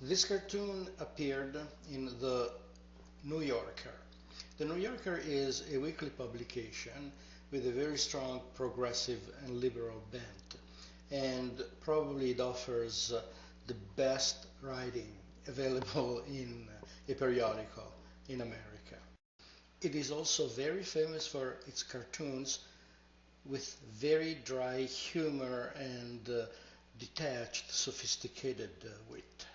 This cartoon appeared in the New Yorker. The New Yorker is a weekly publication with a very strong progressive and liberal bent, and probably it offers the best writing available in a periodical in America. It is also very famous for its cartoons with very dry humor and detached, sophisticated wit.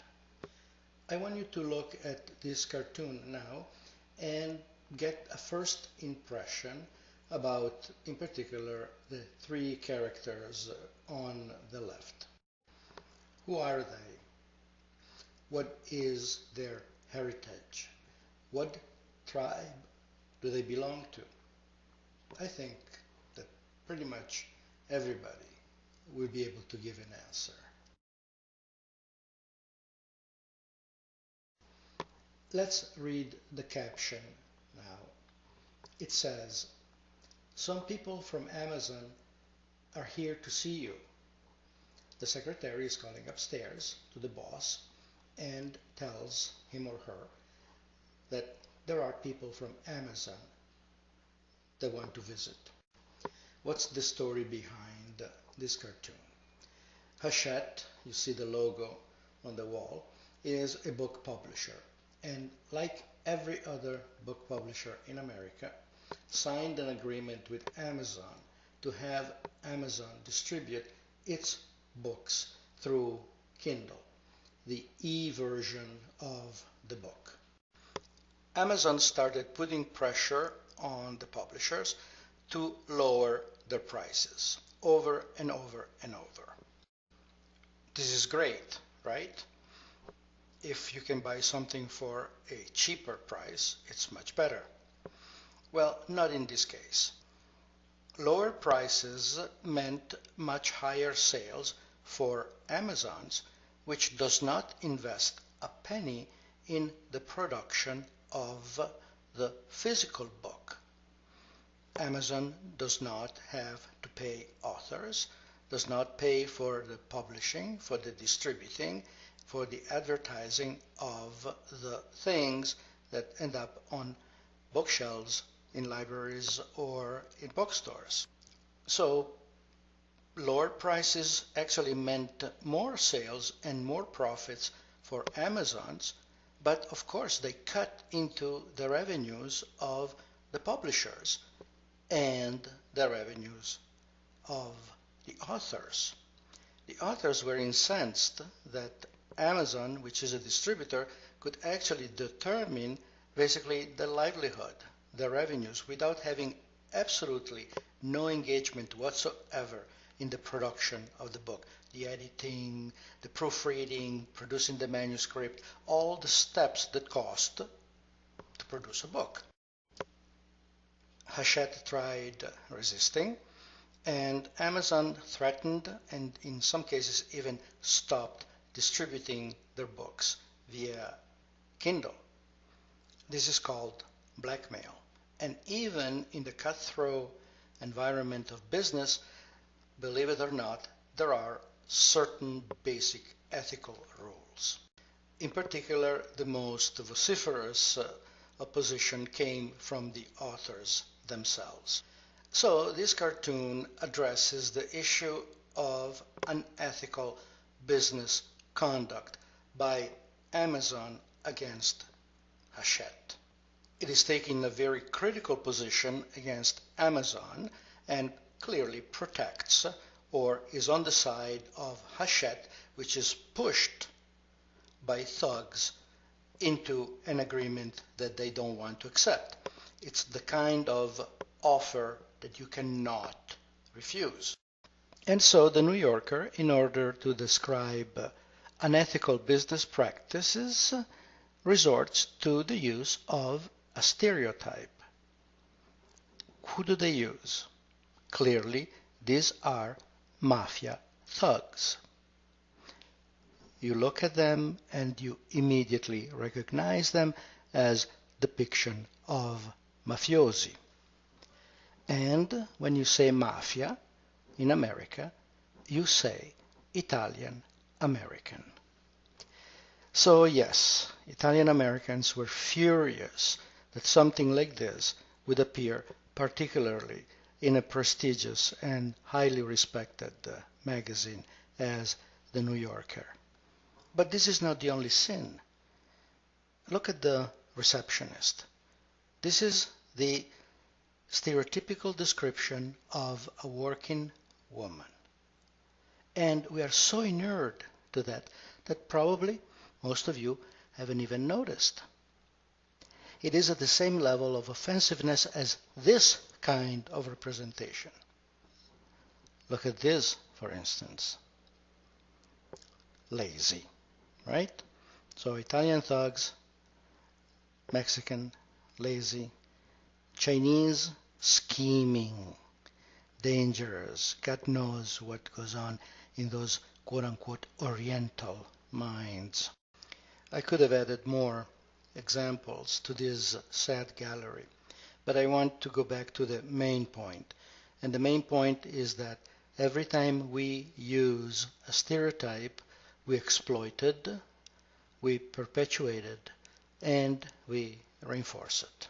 I want you to look at this cartoon now and get a first impression about, in particular, the three characters on the left. Who are they? What is their heritage? What tribe do they belong to? I think that pretty much everybody will be able to give an answer. Let's read the caption now. It says, "Some people from Amazon are here to see you." The secretary is calling upstairs to the boss and tells him or her that there are people from Amazon that want to visit. What's the story behind this cartoon? Hachette, you see the logo on the wall, is a book publisher, and like every other book publisher in America, signed an agreement with Amazon to have Amazon distribute its books through Kindle, the e-version of the book. Amazon started putting pressure on the publishers to lower their prices over and over and over. This is great, right? If you can buy something for a cheaper price, it's much better. Well, not in this case. Lower prices meant much higher sales for Amazon's, which does not invest a penny in the production of the physical book. Amazon does not have to pay authors, does not pay for the publishing, for the distributing, for the advertising of the things that end up on bookshelves in libraries or in bookstores. So lower prices actually meant more sales and more profits for Amazon's, but of course they cut into the revenues of the publishers and the revenues of the authors. The authors were incensed that Amazon, which is a distributor, could actually determine basically the livelihood, the revenues, without having absolutely no engagement whatsoever in the production of the book. The editing, the proofreading, producing the manuscript, all the steps that cost to produce a book. Hachette tried resisting, and Amazon threatened and in some cases even stopped distributing their books via Kindle. This is called blackmail. And even in the cutthroat environment of business, believe it or not, there are certain basic ethical rules. In particular, the most vociferous opposition came from the authors themselves. So this cartoon addresses the issue of unethical business conduct by Amazon against Hachette. It is taking a very critical position against Amazon and clearly protects or is on the side of Hachette, which is pushed by thugs into an agreement that they don't want to accept. It's the kind of offer that you cannot refuse. And so the New Yorker, in order to describe unethical business practices, resorts to the use of a stereotype. Who do they use? Clearly, these are mafia thugs. You look at them and you immediately recognize them as depiction of mafiosi. And when you say mafia in America, you say Italian American. So yes, Italian Americans were furious that something like this would appear, particularly in a prestigious and highly respected magazine as the New Yorker. But this is not the only sin. Look at the receptionist. This is the stereotypical description of a working woman. And we are so inured to that probably most of you haven't even noticed. It is at the same level of offensiveness as this kind of representation. Look at this, for instance. Lazy, right? So Italian thugs, Mexican, lazy, Chinese, scheming, dangerous. God knows what goes on in those quote-unquote Oriental minds. I could have added more examples to this sad gallery, but I want to go back to the main point. And the main point is that every time we use a stereotype, we exploit it, we perpetuate it, and we reinforce it.